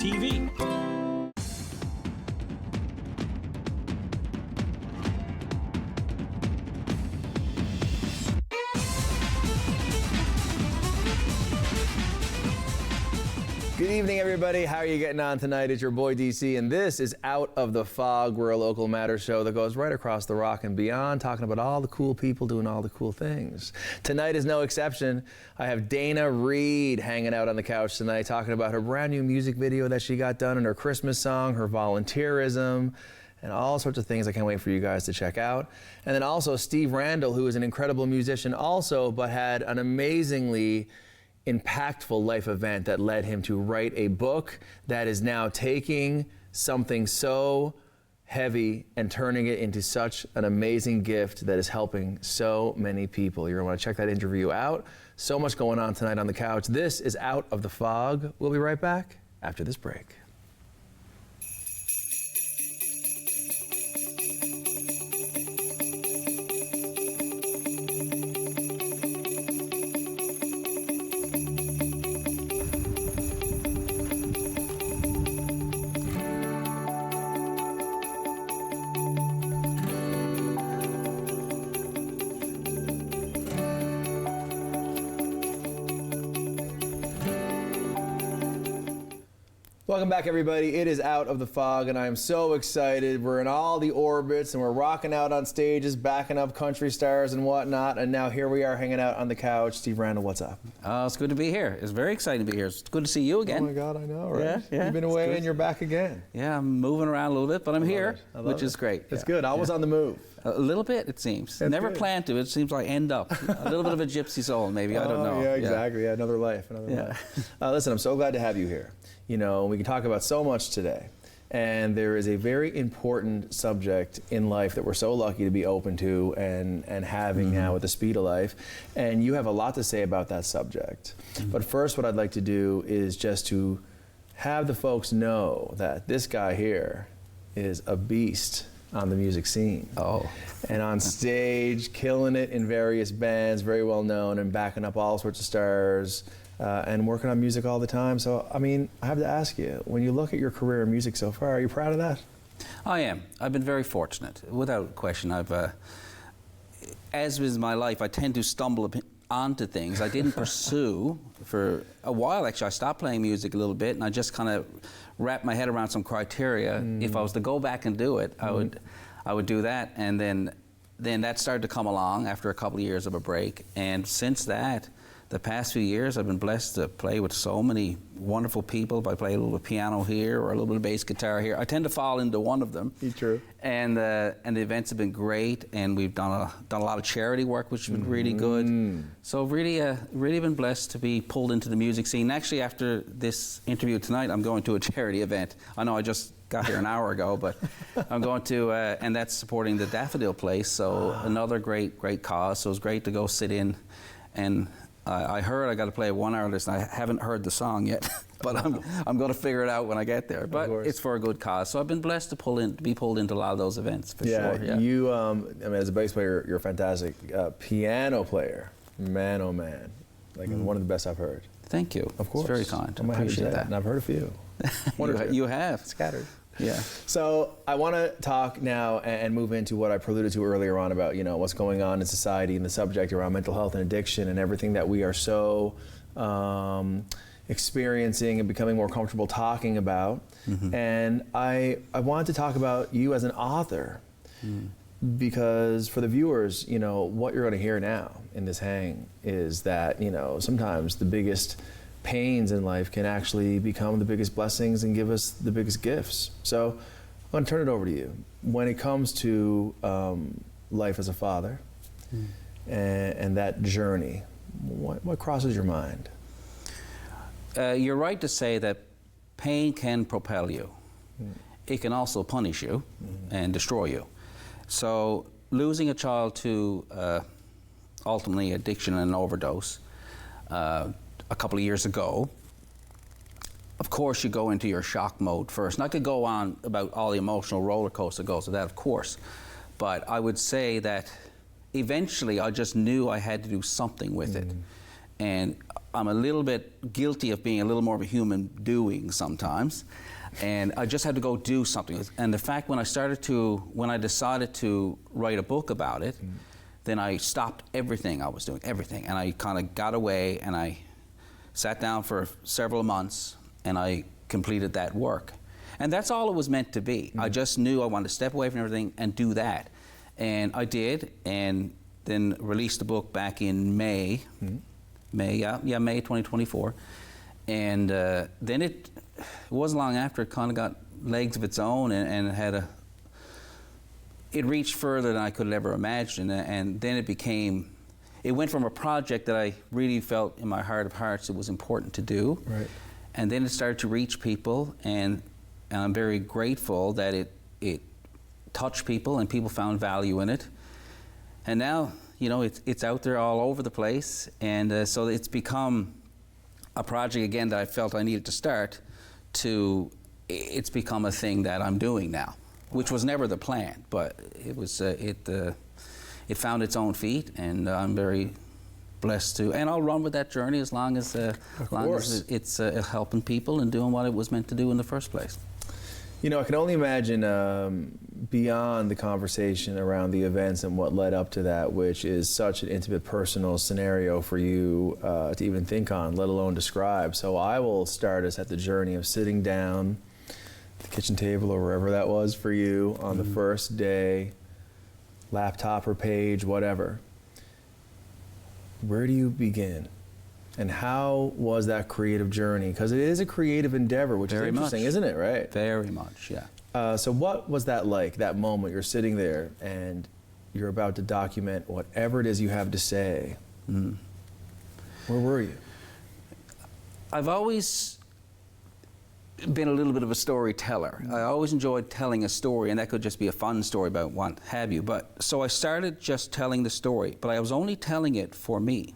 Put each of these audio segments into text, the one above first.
TV. Good evening, everybody. How are you getting on tonight? It's your boy DC, and this is Out of the Fog. We're a local matter show that goes right across the rock and beyond, talking about all the cool people doing all the cool things. Tonight is no exception. I have Dana Reid hanging out on the couch tonight, talking about her brand new music video that she got done, and her Christmas song, her volunteerism, and all sorts of things I can't wait for you guys to check out. And then also Steve Randell, who is an incredible musician also, but had an amazingly impactful life event that led him to write a book that is now taking something so heavy and turning it into such an amazing gift that is helping so many people. You're going to want to check that interview out. So much going on tonight on the couch. This is Out of the Fog. We'll be right back after this break. Welcome back, everybody. It is Out of the Fog, and I am so excited. We're in all the orbits, and we're rocking out on stages, backing up country stars and whatnot, and now here we are hanging out on the couch. Steve Randell, what's up? It's good to be here. It's very exciting to be here. It's good to see you again. Oh my God, I know, right? Yeah. You've been away and you're back again. Yeah, I'm moving around a little bit, but I'm here, which is great. It's good. I was on the move. A little bit, it seems. That's Never good. planned to. It seems like end up. A little bit of a gypsy soul, maybe. I don't know. Yeah, exactly. Yeah, another life. Listen, I'm so glad to have you here. You know, we can talk about so much today. And there is a very important subject in life that we're so lucky to be open to and having now with the speed of life. And you have a lot to say about that subject. But first, what I'd like to do is just to have the folks know that this guy here is a beast on the music scene. And on stage, killing it in various bands, very well known, and backing up all sorts of stars, and working on music all the time. So, I mean, I have to ask you, when you look at your career in music so far, are you proud of that? I am. I've been very fortunate, without question. As is my life, I tend to stumble onto things I didn't pursue for a while. Actually, I stopped playing music a little bit, and I just kind of wrapped my head around some criteria. If I was to go back and do it, I would do that. And then that started to come along after a couple of years of a break. And since that, the past few years, I've been blessed to play with so many wonderful people. If I play a little bit of piano here or a little bit of bass guitar here, I tend to fall into one of them. True. And the events have been great, and we've done a lot of charity work, which has been really good. So really been blessed to be pulled into the music scene. Actually, after this interview tonight, I'm going to a charity event. I know I just got here an hour ago, but I'm going to, and that's supporting the Daffodil Place. So another great cause. So it's great to go sit in, and I heard I got to play a 1 hour list. I haven't heard the song yet, but I'm going to figure it out when I get there. But it's for a good cause. So I've been blessed to be pulled into a lot of those events for sure. Yeah, you, I mean, as a bass player, you're a fantastic piano player. Man, oh man, like one of the best I've heard. Thank you. Of course, it's very kind. I I appreciate that. And I've heard a few. You have scattered. Yeah. So I want to talk now and move into what I preluded to earlier on about, you know, what's going on in society and the subject around mental health and addiction and everything that we are so experiencing and becoming more comfortable talking about. And I want to talk about you as an author because for the viewers, you know, what you're going to hear now in this hang is that, you know, sometimes the biggest pains in life can actually become the biggest blessings and give us the biggest gifts. So I'm going to turn it over to you. When it comes to life as a father and that journey, what crosses your mind? You're right to say that pain can propel you. It can also punish you and destroy you. So losing a child to ultimately addiction and overdose, a couple of years ago, of course you go into your shock mode first. And I could go on about all the emotional roller coaster goes with that, of course. But I would say that eventually I just knew I had to do something with it. And I'm a little bit guilty of being a little more of a human doing sometimes. And I just had to go do something. And the fact when I decided to write a book about it, then I stopped everything I was doing, everything. And I kind of got away and I sat down for several months and I completed that work. And that's all it was meant to be. I just knew I wanted to step away from everything and do that. And I did, and then released the book back in May. May 2024. And then it wasn't long after it kind of got legs of its own and it reached further than I could have ever imagined. And then it went from a project that I really felt in my heart of hearts it was important to do. Right. And then it started to reach people, and I'm very grateful that it touched people and people found value in it. And now, it's out there all over the place, and so it's become a project again that I felt I needed to start. It's become a thing that I'm doing now, which was never the plan, but it was it found its own feet, and I'm very blessed to, and I'll run with that journey as long as it's helping people and doing what it was meant to do in the first place. I can only imagine beyond the conversation around the events and what led up to that, which is such an intimate, personal scenario for you to even think on, let alone describe. So I will start us at the journey of sitting down at the kitchen table or wherever that was for you on the first day, laptop or page, whatever. Where do you begin? And how was that creative journey? Because it is a creative endeavor, which is interesting, isn't it, right? Very much, yeah. So what was that like, that moment you're sitting there and you're about to document whatever it is you have to say? Where were you? I've always been a little bit of a storyteller. I always enjoyed telling a story, and that could just be a fun story about what have you. But so I started just telling the story, but I was only telling it for me.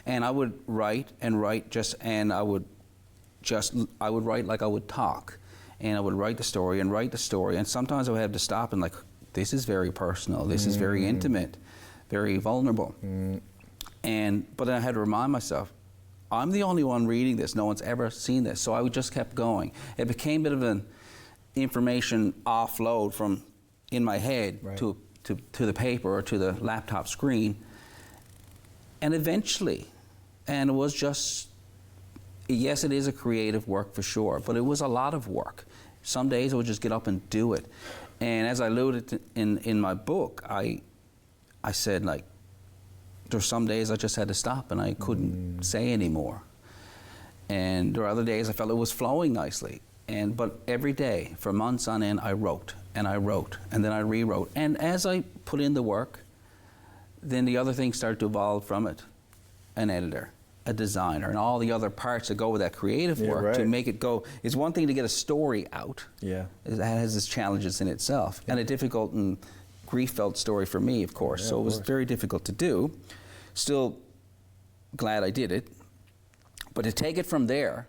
And I would write and write I would write like I would talk. And I would write the story, and sometimes I would have to stop and this is very personal, this is very intimate, very vulnerable. But then I had to remind myself, I'm the only one reading this, no one's ever seen this, so I just kept going. It became a bit of an information offload from in my head to the paper or to the laptop screen. And eventually, and it was just, yes, it is a creative work for sure, but it was a lot of work. Some days I would just get up and do it. And as I alluded to in my book, I said, there's some days I just had to stop and I couldn't say anymore. And there were other days I felt it was flowing nicely. But every day, for months on end, I wrote, and then I rewrote. And as I put in the work, then the other things started to evolve from it. An editor, a designer, and all the other parts that go with that creative work to make it go. It's one thing to get a story out. Yeah. That has its challenges in itself. And a difficult and grief-felt story for me, of course. So it was very difficult to do. Still glad I did it. But to take it from there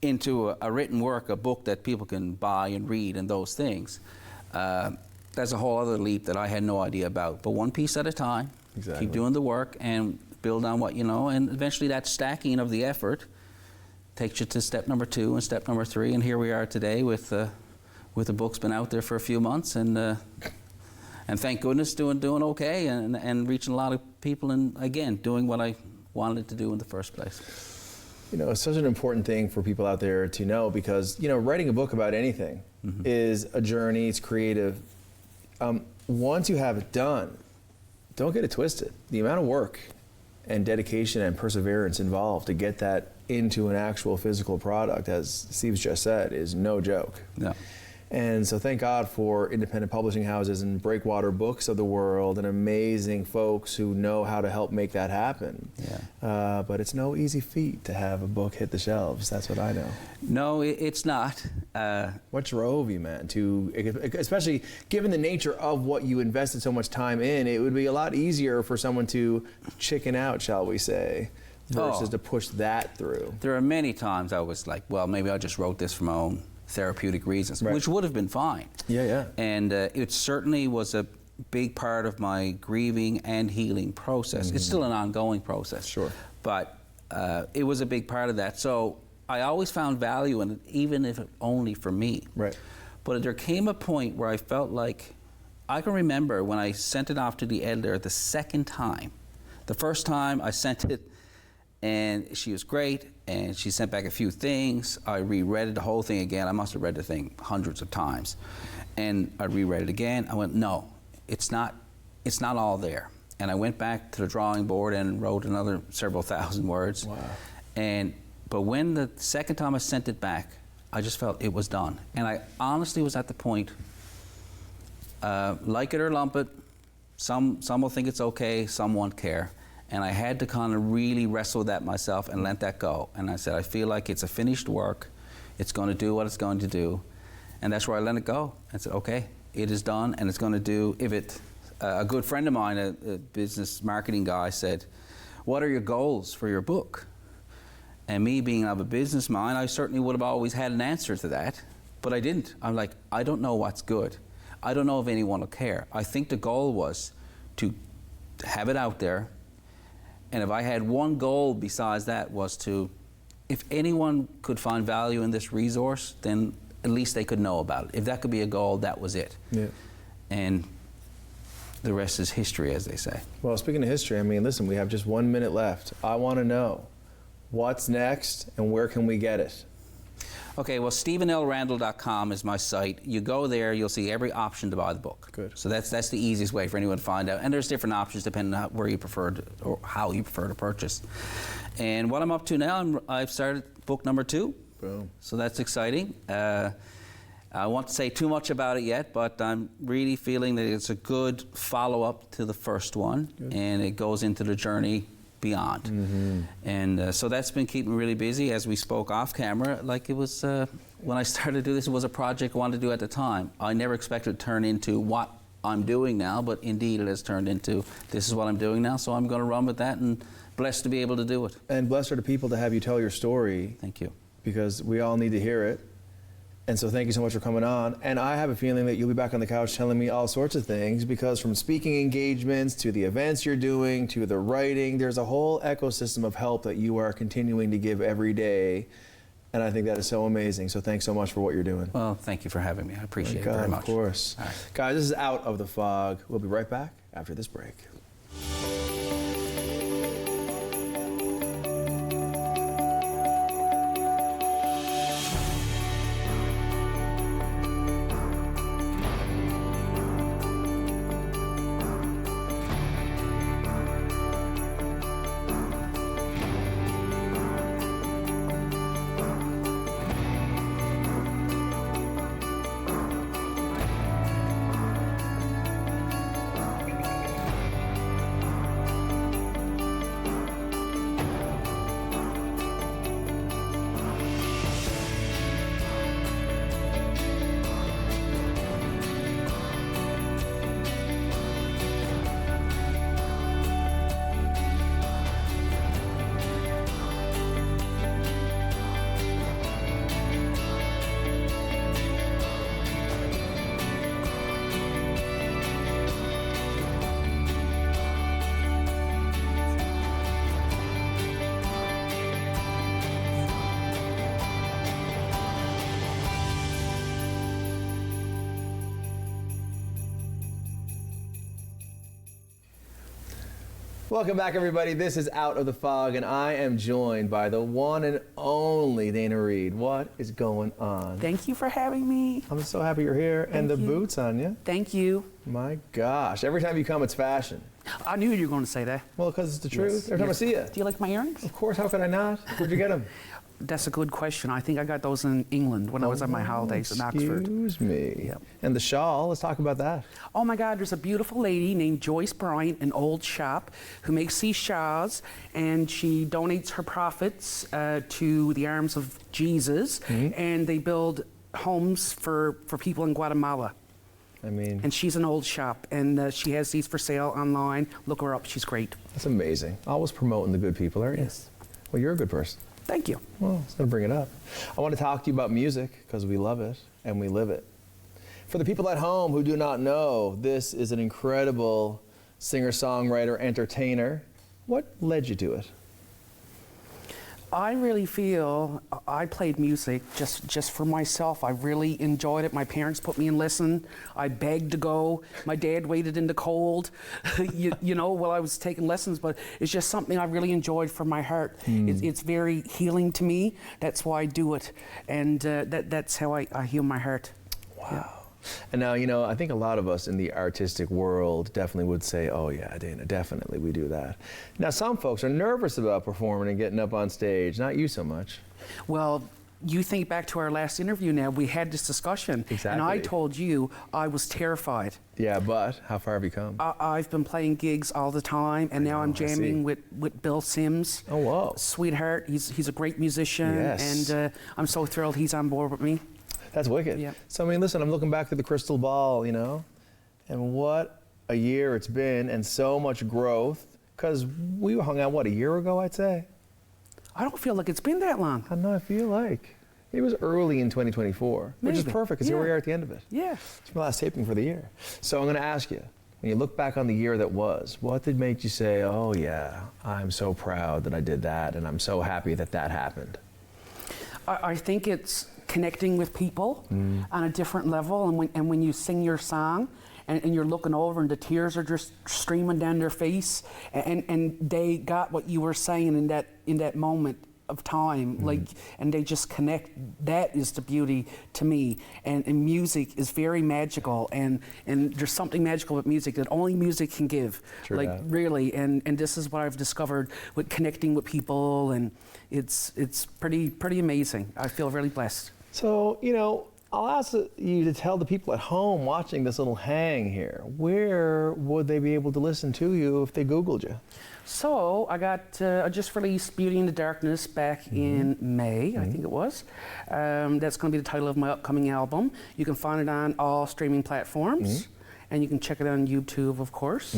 into a written work, a book that people can buy and read and those things, that's a whole other leap that I had no idea about. But one piece at a time, keep doing the work and build on what you know, and eventually that stacking of the effort takes you to step number 2 and step number 3, and here we are today with the book's been out there for a few months, and thank goodness doing okay and reaching a lot of people, and again doing what I wanted to do in the first place. It's such an important thing for people out there to know, because writing a book about anything is a journey. It's creative. Once you have it done, don't get it twisted. The amount of work and dedication and perseverance involved to get that into an actual physical product, as Steve's just said, is no joke. No. And so thank God for independent publishing houses and Breakwater Books of the world and amazing folks who know how to help make that happen. Yeah. But it's no easy feat to have a book hit the shelves. That's what I know. No, it's not. What drove you, man, to, especially given the nature of what you invested so much time in, it would be a lot easier for someone to chicken out, shall we say, versus to push that through. There are many times I was like, well, maybe I just wrote this for my own therapeutic reasons, which would have been fine. Yeah. And it certainly was a big part of my grieving and healing process. It's still an ongoing process. Sure. But it was a big part of that. So I always found value in it, even if it only for me. Right. But there came a point where I felt like, I can remember when I sent it off to the editor the second time. The first time I sent it, and she was great, and she sent back a few things. I reread it, the whole thing again. I must have read the thing hundreds of times. And I reread it again. I went, no, it's not all there. And I went back to the drawing board and wrote another several thousand words. Wow. But when the second time I sent it back, I just felt it was done. And I honestly was at the point, like it or lump it, some will think it's okay, some won't care. And I had to kind of really wrestle with that myself and let that go. And I said, I feel like it's a finished work. It's going to do what it's going to do. And that's where I let it go. I said, okay, it is done, and it's going to do, a good friend of mine, a business marketing guy, said, what are your goals for your book? And me being of a business mind, I certainly would have always had an answer to that, but I didn't. I'm like, I don't know what's good. I don't know if anyone will care. I think the goal was to have it out there, and if I had one goal besides that was to, if anyone could find value in this resource, then at least they could know about it. If that could be a goal, that was it. Yeah. And the rest is history, as they say. Well, speaking of history, I mean, listen, we have just 1 minute left. I want to know, what's next and where can we get it? Okay, well, StephenLRandell.com is my site. You go there, you'll see every option to buy the book. Good. So that's the easiest way for anyone to find out. And there's different options depending on where you prefer to, or how you prefer to purchase. And what I'm up to now, I've started book number 2. Boom. So that's exciting. I won't say too much about it yet, but I'm really feeling that it's a good follow-up to the first one. Good. And it goes into the journey beyond. Mm-hmm. And so that's been keeping me really busy. As we spoke off camera, like it was, when I started to do this, it was a project I wanted to do at the time. I never expected it to turn into what I'm doing now, but indeed it has turned into, this is what I'm doing now, so I'm going to run with that, and blessed to be able to do it. And blessed are the people to have you tell your story. Thank you. Because we all need to hear it. And so thank you so much for coming on. And I have a feeling that you'll be back on the couch telling me all sorts of things, because from speaking engagements to the events you're doing to the writing, there's a whole ecosystem of help that you are continuing to give every day. And I think that is so amazing. So thanks so much for what you're doing. Well, thank you for having me. I appreciate it very much. Of course. Right. Guys, this is Out of the Fog. We'll be right back after this break. Welcome back, everybody. This is Out of the Fog, and I am joined by the one and only Dana Reid. What is going on? Thank you for having me. I'm so happy you're here. And the boots on you. Thank you. My gosh. Every time you come, it's fashion. I knew you were going to say that. Well, because it's the truth. Every time I see you. Do you like my earrings? Of course. How could I not? Where'd you get them? That's a good question. I think I got those in England when I was on my holidays in Oxford. Excuse me. Yep. And the shawl, let's talk about that. Oh my God, there's a beautiful lady named Joyce Bryant, an old shop, who makes these shawls, and she donates her profits to the Arms of Jesus, and they build homes for people in Guatemala. I mean... And she's an old shop, and she has these for sale online. Look her up, she's great. That's amazing. Always promoting the good people, aren't you? Yes. Well, you're a good person. Thank you. Well, I was going to bring it up. I want to talk to you about music because we love it and we live it. For the people at home who do not know, this is an incredible singer-songwriter, entertainer. What led you to it? I really feel I played music just for myself. I really enjoyed it. My parents put me in lesson. I begged to go. My dad waited in the cold, you know, while I was taking lessons. But it's just something I really enjoyed for my heart. It's very healing to me. That's why I do it, and that's how I heal my heart. Wow. Yeah. And now, you know, I think a lot of us in the artistic world definitely would say, oh yeah, Dana, definitely we do that. Now, some folks are nervous about performing and getting up on stage. Not you so much. Well, you think back to our last interview now, we had this discussion. Exactly. And I told you I was terrified. Yeah, but how far have you come? I've been playing gigs all the time, and now I'm jamming with Bill Sims. Oh, wow. Sweetheart, he's a great musician, Yes. and I'm so thrilled he's on board with me. That's wicked. Yeah. So, I mean, listen, I'm looking back through the crystal ball, you know, and what a year it's been and so much growth, because we hung out, what, a year ago, I'd say? I don't feel like it's been that long. I know, I feel like. It was early in 2024, which is Maybe. perfect, because here we Yeah. are at the end of it. Yeah. It's my last taping for the year. So I'm going to ask you, when you look back on the year that was, what did make you say, oh yeah, I'm so proud that I did that, and I'm so happy that that happened? I think it's connecting with people on a different level, and when you sing your song and you're looking over and the tears are just streaming down their face, and they got what you were saying in that moment of time, like, and they just connect. That is the beauty to me, and music is very magical, and there's something magical with music that only music can give. True like that. really, and this is what I've discovered with connecting with people, and it's pretty amazing. I feel really blessed. So, you know, I'll ask you to tell the people at home watching this little hang here, where would they be able to listen to you if they Googled you? So I just released Beauty in the Darkness back in May, I think it was. That's going to be the title of my upcoming album. You can find it on all streaming platforms, and you can check it out on YouTube, of course.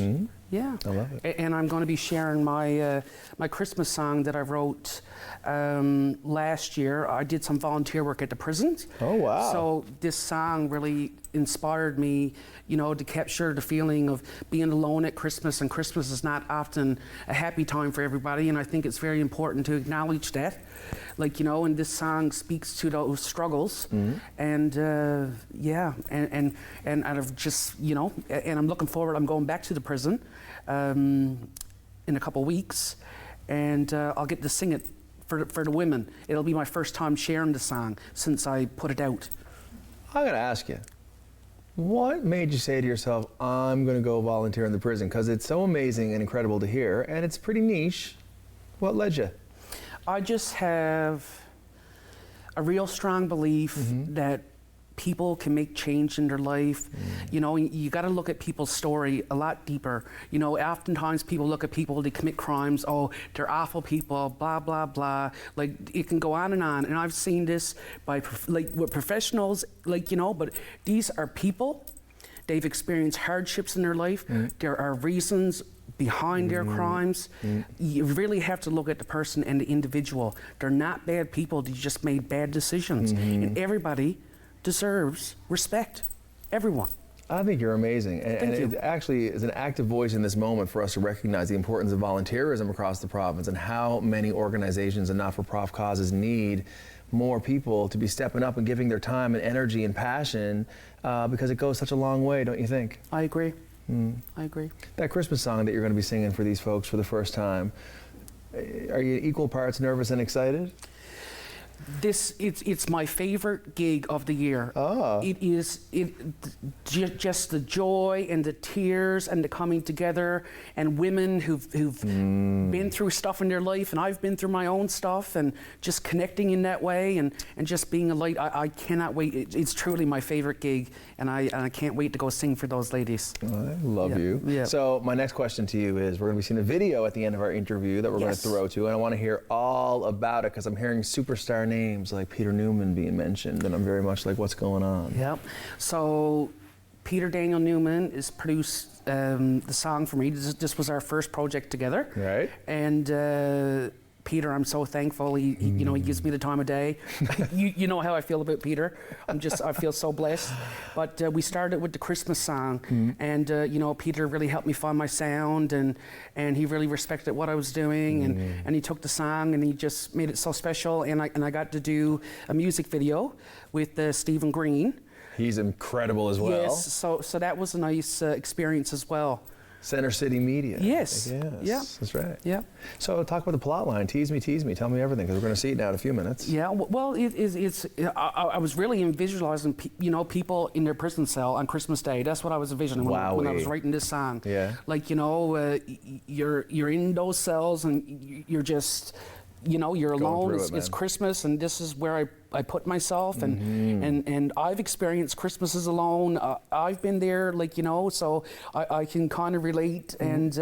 Yeah, I love it. And I'm going to be sharing my my Christmas song that I wrote last year. I did some volunteer work at the prisons. Oh, wow. So this song really inspired me, you know, to capture the feeling of being alone at Christmas, and Christmas is not often a happy time for everybody, and I think it's very important to acknowledge that. Like, you know, and this song speaks to those struggles, and yeah, and I've just, you know, and I'm looking forward. I'm going back to the prison in a couple weeks, and I'll get to sing it for the women. It'll be my first time sharing the song since I put it out. I'm going to ask you, what made you say to yourself, I'm going to go volunteer in the prison? Because it's so amazing and incredible to hear, and it's pretty niche. What led you? I just have a real strong belief that people can make change in their life. You know, you got to look at people's story a lot deeper. You know, oftentimes people look at people, they commit crimes, oh, they're awful people, blah, blah, blah. Like, it can go on. And I've seen this by, like, with professionals, like, you know, but these are people. They've experienced hardships in their life. There are reasons behind their crimes. You really have to look at the person and the individual. They're not bad people, they just made bad decisions. And everybody deserves respect. Everyone. I think you're amazing. And Thank you. it actually is an active voice in this moment for us to recognize the importance of volunteerism across the province and how many organizations and not-for-profit causes need more people to be stepping up and giving their time and energy and passion because it goes such a long way, don't you think? I agree. I agree. That Christmas song that you're going to be singing for these folks for the first time, are you equal parts nervous and excited? It's my favorite gig of the year. It is just the joy and the tears and the coming together, and women who've been through stuff in their life, and I've been through my own stuff, and just connecting in that way, and just being a light. I cannot wait. It's truly my favorite gig, and I can't wait to go sing for those ladies. I love you. Yeah. So my next question to you is, we're going to be seeing a video at the end of our interview that we're going to throw to, and I want to hear all about it because I'm hearing superstar names like Peter Newman being mentioned, and I'm very much like, what's going on? Yep. So Peter Daniel Newman has produced the song for me. This was our first project together. Right. And Peter, I'm so thankful. He gives me the time of day. you know how I feel about Peter. I feel so blessed. But we started with the Christmas song, and Peter really helped me find my sound, and he really respected what I was doing, and he took the song and he just made it so special. And I got to do a music video with Stephen Green. He's incredible as well. Yes, so that was a nice experience as well. Center City Media. Yes. Yes, Yeah. That's right. Yeah. So talk about the plot line. Tease me, tell me everything, because we're going to see it now in a few minutes. Yeah, well, I was really visualizing, people in their prison cell on Christmas Day. That's what I was envisioning when I was writing this song. Yeah. Like, you're in those cells and you're just, you're alone. It's Christmas, and this is where I put myself, and I've experienced Christmases alone. I've been there, so I can kind of relate. And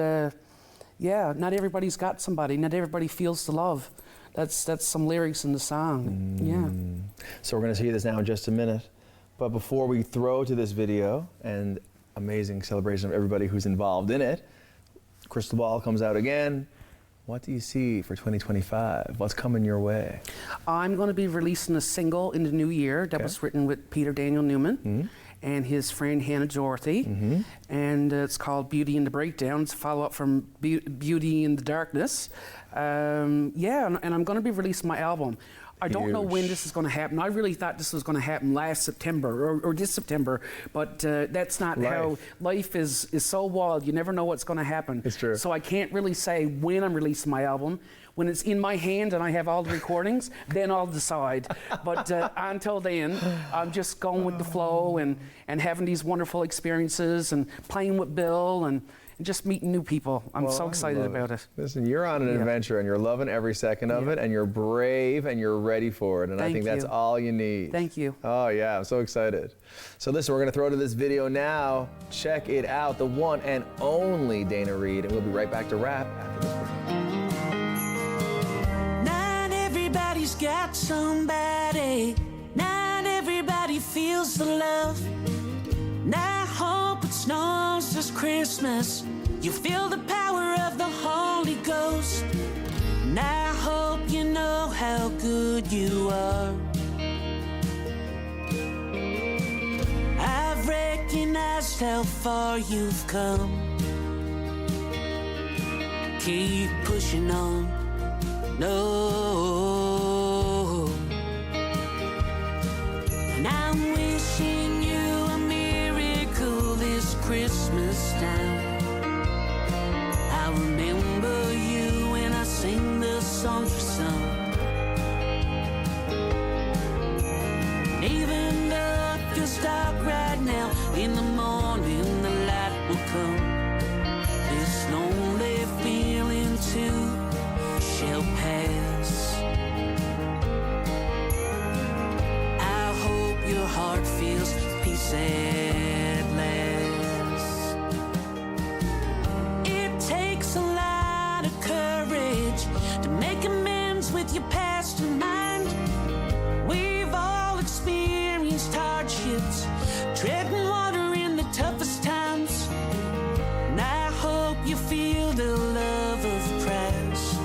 not everybody's got somebody. Not everybody feels the love. That's some lyrics in the song. Yeah. So we're going to see this now in just a minute. But before we throw to this video and amazing celebration of everybody who's involved in it, Crystal Ball comes out again. What do you see for 2025? What's coming your way? I'm going to be releasing a single in the new year that was written with Peter Daniel Newman and his friend Hannah Dorothy. And it's called Beauty in the Breakdown. It's a follow-up from Beauty in the Darkness. And I'm going to be releasing my album. I don't know when this is going to happen. I really thought this was going to happen last September or this September, but that's not how life is so wild. You never know what's going to happen. It's true. So I can't really say when I'm releasing my album. When it's in my hand and I have all the recordings, then I'll decide. But until then, I'm just going with the flow and having these wonderful experiences and playing with Bill and just meeting new people. I'm so excited about it. Listen, you're on an adventure and you're loving every second of it, and you're brave and you're ready for it. And I think that's all you need. Thank you. Oh yeah, I'm so excited. So listen, we're going to throw to this video now. Check it out. The one and only Dana Reid. And we'll be right back to rap after this break. Not everybody's got somebody. Not everybody feels the love. And I hope it snows this Christmas. You feel the power of the Holy Ghost. And I hope you know how good you are. I've recognized how far you've come. Keep pushing on. No. And I'm wishing you a miracle this Christmas time. I remember you when I sing the song for some. And even though it feels dark right now, in the morning the light will come. This lonely feeling too shall pass. I hope your heart feels peace at last. It takes a lot of courage to make amends with your past in mind. We've all experienced hardships, treading water in the toughest times. And I hope you feel the love of Christ.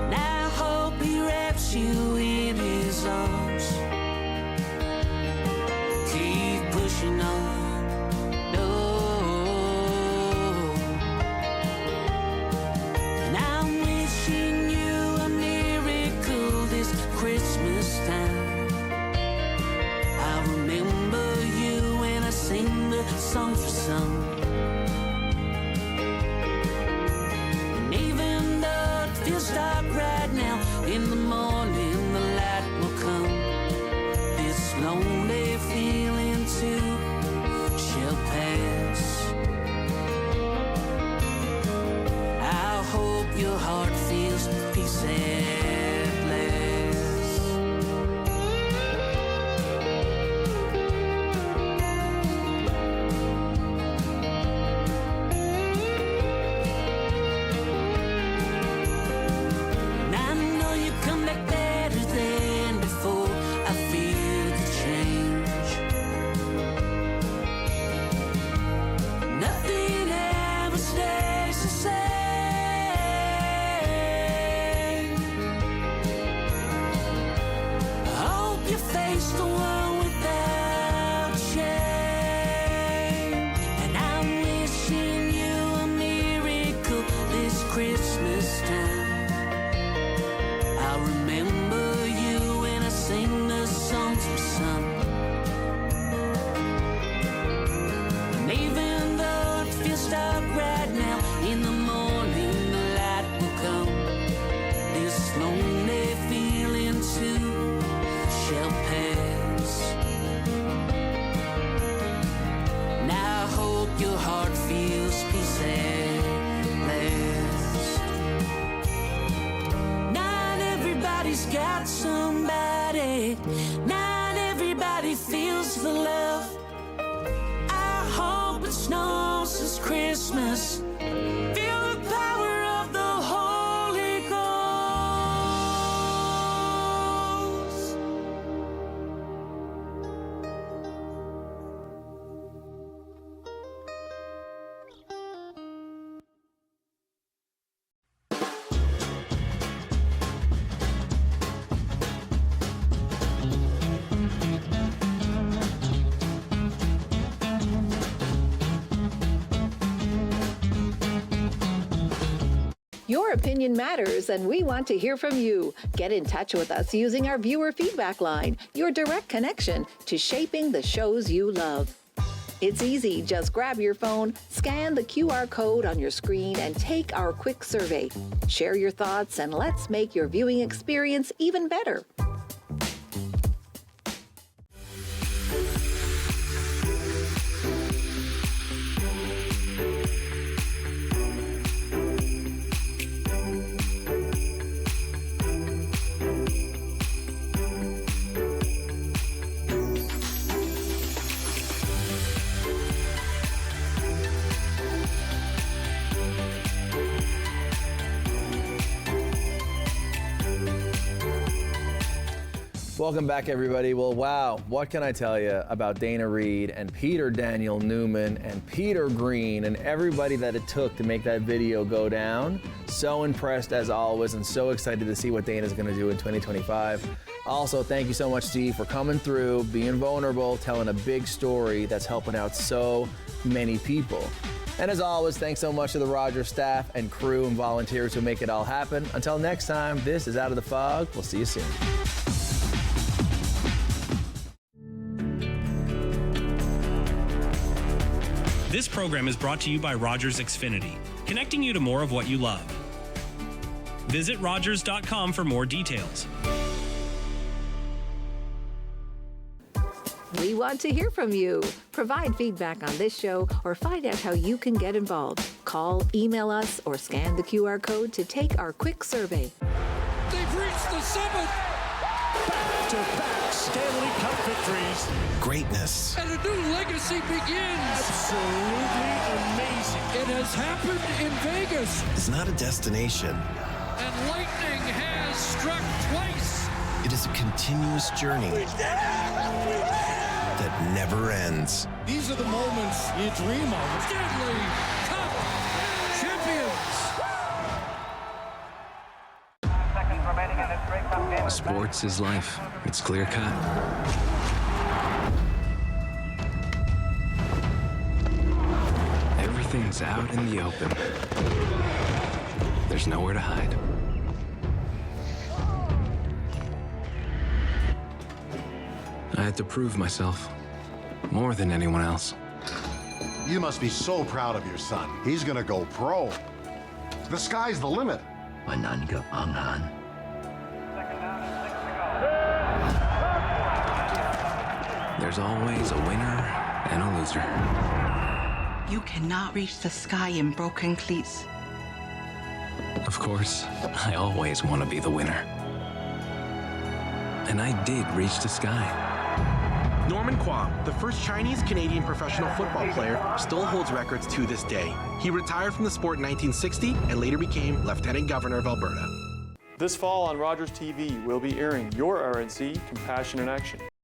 And I hope he wraps you in his arms. Keep pushing on. No. And I'm wishing you a miracle this Christmas time. I remember you when I sing the song for some. And even though it feels dark right now, in the morning the light will come. This lonely feeling too shall pass. I hope your heart feels peace at last. it. Not everybody feels the love. I hope it snows this Christmas. Feel the power of the Holy Ghost. Your opinion matters, and we want to hear from you. Get in touch with us using our viewer feedback line, your direct connection to shaping the shows you love. It's easy. Just grab your phone, scan the QR code on your screen, and take our quick survey. Share your thoughts, and let's make your viewing experience even better. Welcome back, everybody. Well, wow, what can I tell you about Dana Reid and Peter Daniel Newman and Peter Green and everybody that it took to make that video go down. So impressed as always and so excited to see what Dana's going to do in 2025. Also, thank you so much, Steve, for coming through, being vulnerable, telling a big story that's helping out so many people. And as always, thanks so much to the Rogers staff and crew and volunteers who make it all happen. Until next time, this is Out of the Fog. We'll see you soon. This program is brought to you by Rogers Xfinity, connecting you to more of what you love. Visit Rogers.com for more details. We want to hear from you. Provide feedback on this show or find out how you can get involved. Call, email us, or scan the QR code to take our quick survey. They've reached the summit! Back-to-back Stanley Cup victories. Greatness. And a new legacy begins. Absolutely amazing. It has happened in Vegas. It's not a destination. And lightning has struck twice. It is a continuous journey that never ends. These are the moments you dream of. Stanley Cup champions. Sports is life. It's clear cut. Everything's out in the open. There's nowhere to hide. I had to prove myself more than anyone else. You must be so proud of your son. He's gonna go pro. The sky's the limit. There's always a winner and a loser. You cannot reach the sky in broken cleats. Of course, I always want to be the winner. And I did reach the sky. Norman Kwok, the first Chinese-Canadian professional football player, still holds records to this day. He retired from the sport in 1960 and later became Lieutenant Governor of Alberta. This fall on Rogers TV, we'll be airing your RNC Compassion in Action.